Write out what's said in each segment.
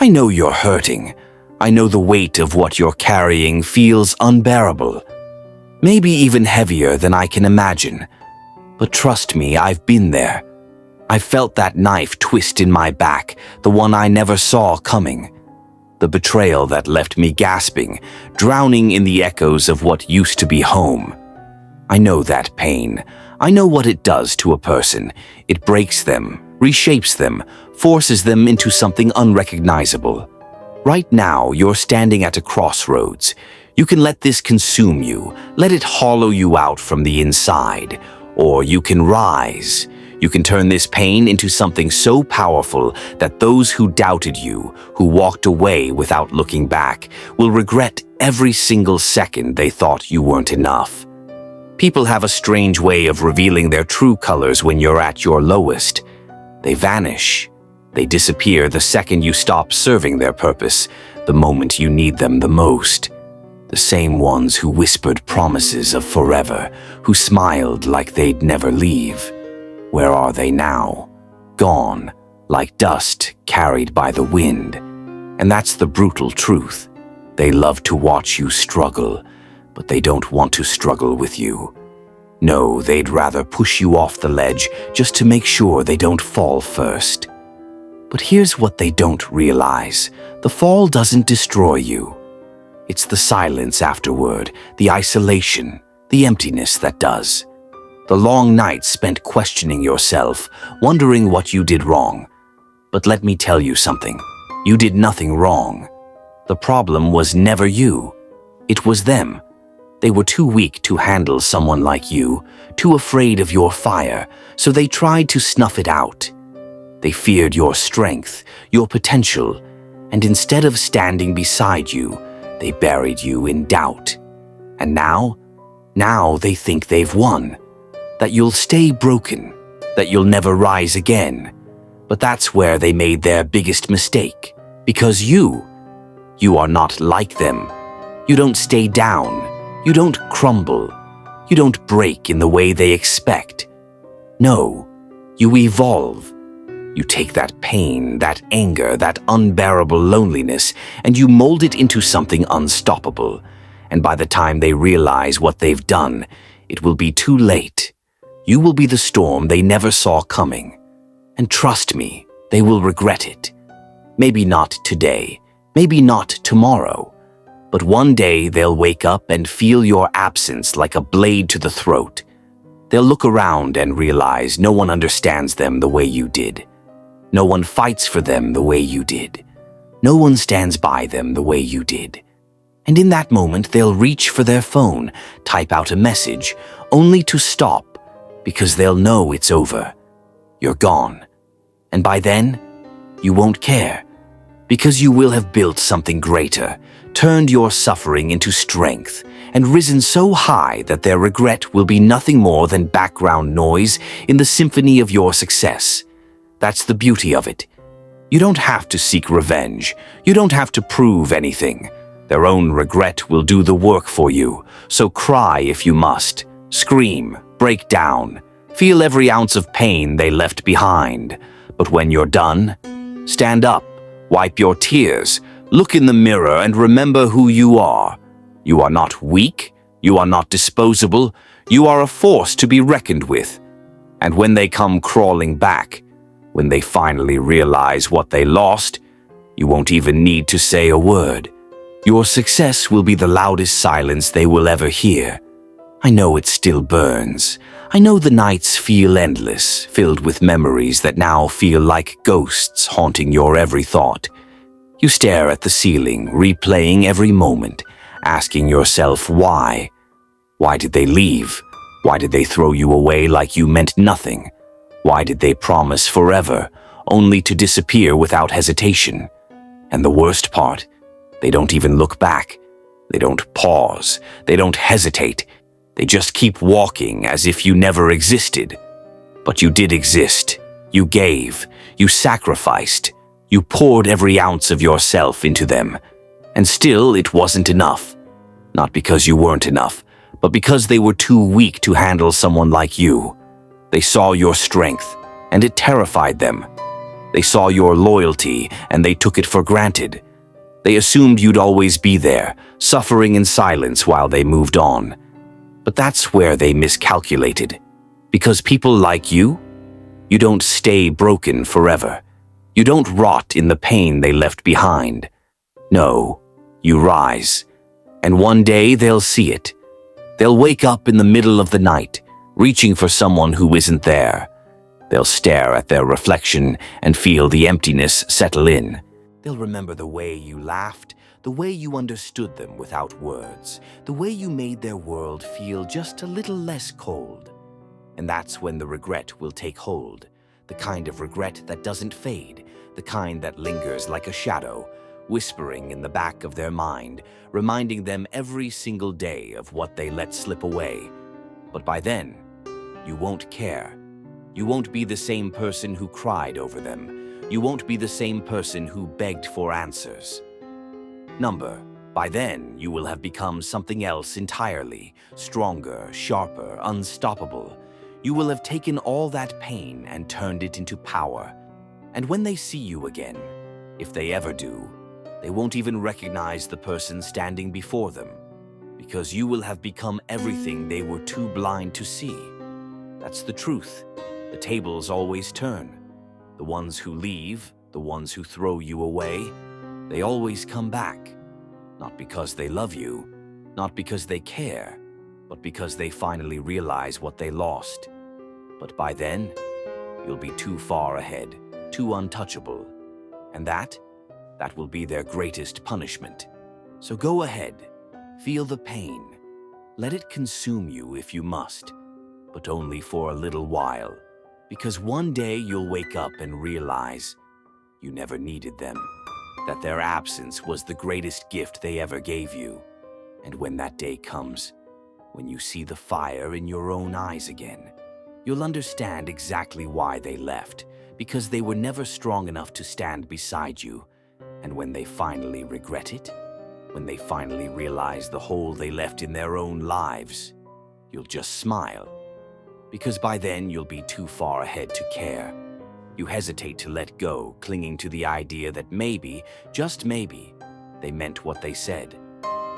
I know you're hurting. I know the weight of what you're carrying feels unbearable. Maybe even heavier than I can imagine. But trust me, I've been there. I felt that knife twist in my back, the one I never saw coming. The betrayal that left me gasping, drowning in the echoes of what used to be home. I know that pain. I know what it does to a person. It breaks them, reshapes them, forces them into something unrecognizable. Right now, you're standing at a crossroads. You can let this consume you, let it hollow you out from the inside, or you can rise. You can turn this pain into something so powerful that those who doubted you, who walked away without looking back, will regret every single second they thought you weren't enough. People have a strange way of revealing their true colors when you're at your lowest. They vanish. They disappear the second you stop serving their purpose, the moment you need them the most. The same ones who whispered promises of forever, who smiled like they'd never leave. Where are they now? Gone, like dust carried by the wind. And that's the brutal truth. They love to watch you struggle, but they don't want to struggle with you. No, they'd rather push you off the ledge just to make sure they don't fall first. But here's what they don't realize. The fall doesn't destroy you. It's the silence afterward, the isolation, the emptiness that does. The long nights spent questioning yourself, wondering what you did wrong. But let me tell you something. You did nothing wrong. The problem was never you. It was them. They were too weak to handle someone like you, too afraid of your fire, so they tried to snuff it out. They feared your strength, your potential, and instead of standing beside you, they buried you in doubt. And now they think they've won. That you'll stay broken, that you'll never rise again. But that's where they made their biggest mistake. Because you are not like them. You don't stay down. You don't crumble. You don't break in the way they expect. No, you evolve. You take that pain, that anger, that unbearable loneliness, and you mold it into something unstoppable. And by the time they realize what they've done, it will be too late. You will be the storm they never saw coming. And trust me, they will regret it. Maybe not today, maybe not tomorrow, but one day they'll wake up and feel your absence like a blade to the throat. They'll look around and realize no one understands them the way you did. No one fights for them the way you did. No one stands by them the way you did. And in that moment, they'll reach for their phone, type out a message, only to stop, because they'll know it's over. You're gone. And by then, you won't care, because you will have built something greater, turned your suffering into strength, and risen so high that their regret will be nothing more than background noise in the symphony of your success. That's the beauty of it. You don't have to seek revenge. You don't have to prove anything. Their own regret will do the work for you, so cry if you must. Scream, break down, feel every ounce of pain they left behind. But when you're done, stand up, wipe your tears, look in the mirror and remember who you are. You are not weak, you are not disposable, you are a force to be reckoned with. And when they come crawling back, when they finally realize what they lost, you won't even need to say a word. Your success will be the loudest silence they will ever hear. I know it still burns. I know the nights feel endless, filled with memories that now feel like ghosts haunting your every thought. You stare at the ceiling, replaying every moment, asking yourself why. Why did they leave? Why did they throw you away like you meant nothing? Why did they promise forever, only to disappear without hesitation? And the worst part, they don't even look back. They don't pause. They don't hesitate. They just keep walking as if you never existed. But you did exist. You gave. You sacrificed. You poured every ounce of yourself into them. And still, it wasn't enough. Not because you weren't enough, but because they were too weak to handle someone like you. They saw your strength, and it terrified them. They saw your loyalty and they took it for granted. They assumed you'd always be there, suffering in silence while they moved on. But that's where they miscalculated. Because people like you don't stay broken forever. You don't rot in the pain they left behind. No, you rise. And one day they'll see it. They'll wake up in the middle of the night, reaching for someone who isn't there. They'll stare at their reflection and feel the emptiness settle in. They'll remember the way you laughed, the way you understood them without words, the way you made their world feel just a little less cold. And that's when the regret will take hold, the kind of regret that doesn't fade, the kind that lingers like a shadow, whispering in the back of their mind, reminding them every single day of what they let slip away. But by then, you won't care. You won't be the same person who cried over them. You won't be the same person who begged for answers. By then, you will have become something else entirely, stronger, sharper, unstoppable. You will have taken all that pain and turned it into power. And when they see you again, if they ever do, they won't even recognize the person standing before them, because you will have become everything they were too blind to see. That's the truth. The tables always turn. The ones who leave, the ones who throw you away, they always come back. Not because they love you, not because they care, but because they finally realize what they lost. But by then, you'll be too far ahead, too untouchable. And that will be their greatest punishment. So go ahead, feel the pain. Let it consume you if you must, but only for a little while. Because one day you'll wake up and realize you never needed them, that their absence was the greatest gift they ever gave you. And when that day comes, when you see the fire in your own eyes again, you'll understand exactly why they left, because they were never strong enough to stand beside you. And when they finally regret it, when they finally realize the hole they left in their own lives, you'll just smile. Because by then you'll be too far ahead to care. You hesitate to let go, clinging to the idea that maybe, just maybe, they meant what they said,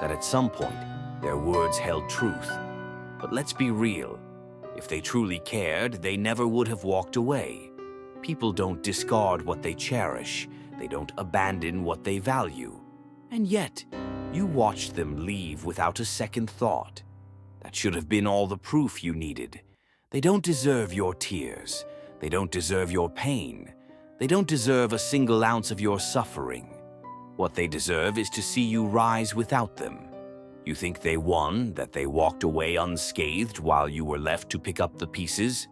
that at some point their words held truth. But let's be real. If they truly cared, they never would have walked away. People don't discard what they cherish. They don't abandon what they value. And yet, you watched them leave without a second thought. That should have been all the proof you needed. They don't deserve your tears. They don't deserve your pain. They don't deserve a single ounce of your suffering. What they deserve is to see you rise without them. You think they won, that they walked away unscathed while you were left to pick up the pieces?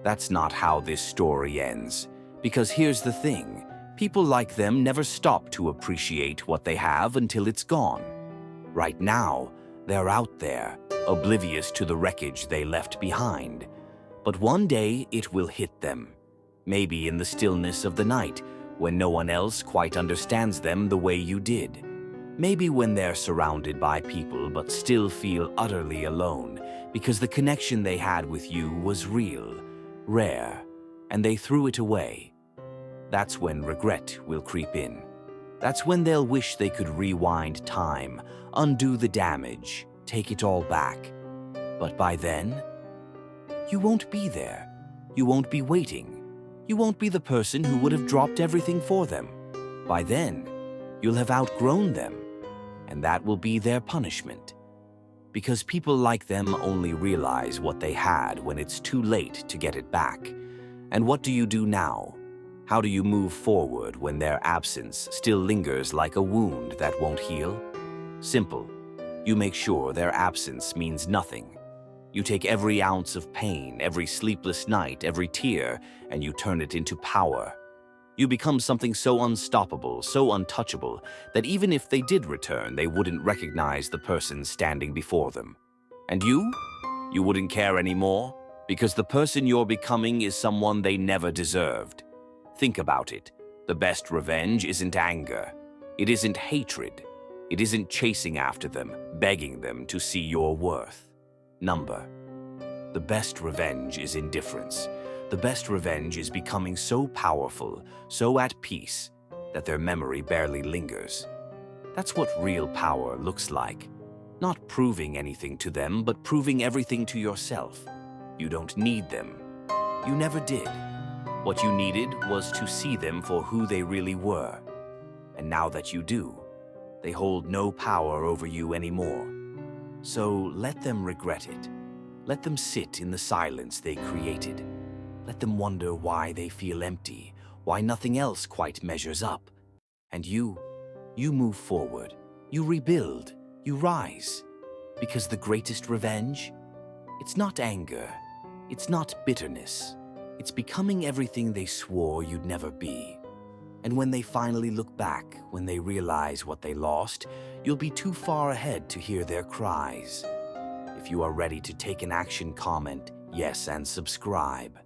That's not how this story ends. Because here's the thing, people like them never stop to appreciate what they have until it's gone. Right now, they're out there, oblivious to the wreckage they left behind. But one day it will hit them. Maybe in the stillness of the night, when no one else quite understands them the way you did. Maybe when they're surrounded by people but still feel utterly alone because the connection they had with you was real, rare, and they threw it away. That's when regret will creep in. That's when they'll wish they could rewind time, undo the damage, take it all back. But by then, you won't be there. You won't be waiting. You won't be the person who would have dropped everything for them. By then, you'll have outgrown them, and that will be their punishment. Because people like them only realize what they had when it's too late to get it back. And what do you do now? How do you move forward when their absence still lingers like a wound that won't heal? Simple. You make sure their absence means nothing. You take every ounce of pain, every sleepless night, every tear, and you turn it into power. You become something so unstoppable, so untouchable, that even if they did return, they wouldn't recognize the person standing before them. And you? You wouldn't care anymore, because the person you're becoming is someone they never deserved. Think about it. The best revenge isn't anger. It isn't hatred. It isn't chasing after them, begging them to see your worth. The best revenge is indifference. The best revenge is becoming so powerful, so at peace, that their memory barely lingers. That's what real power looks like. Not proving anything to them, but proving everything to yourself. You don't need them. You never did. What you needed was to see them for who they really were. And now that you do, they hold no power over you anymore. So let them regret it. Let them sit in the silence they created. Let them wonder why they feel empty, why nothing else quite measures up. And you move forward, you rebuild, you rise. Because the greatest revenge? It's not anger, it's not bitterness. It's becoming everything they swore you'd never be. And when they finally look back, when they realize what they lost, you'll be too far ahead to hear their cries. If you are ready to take an action, comment yes and subscribe.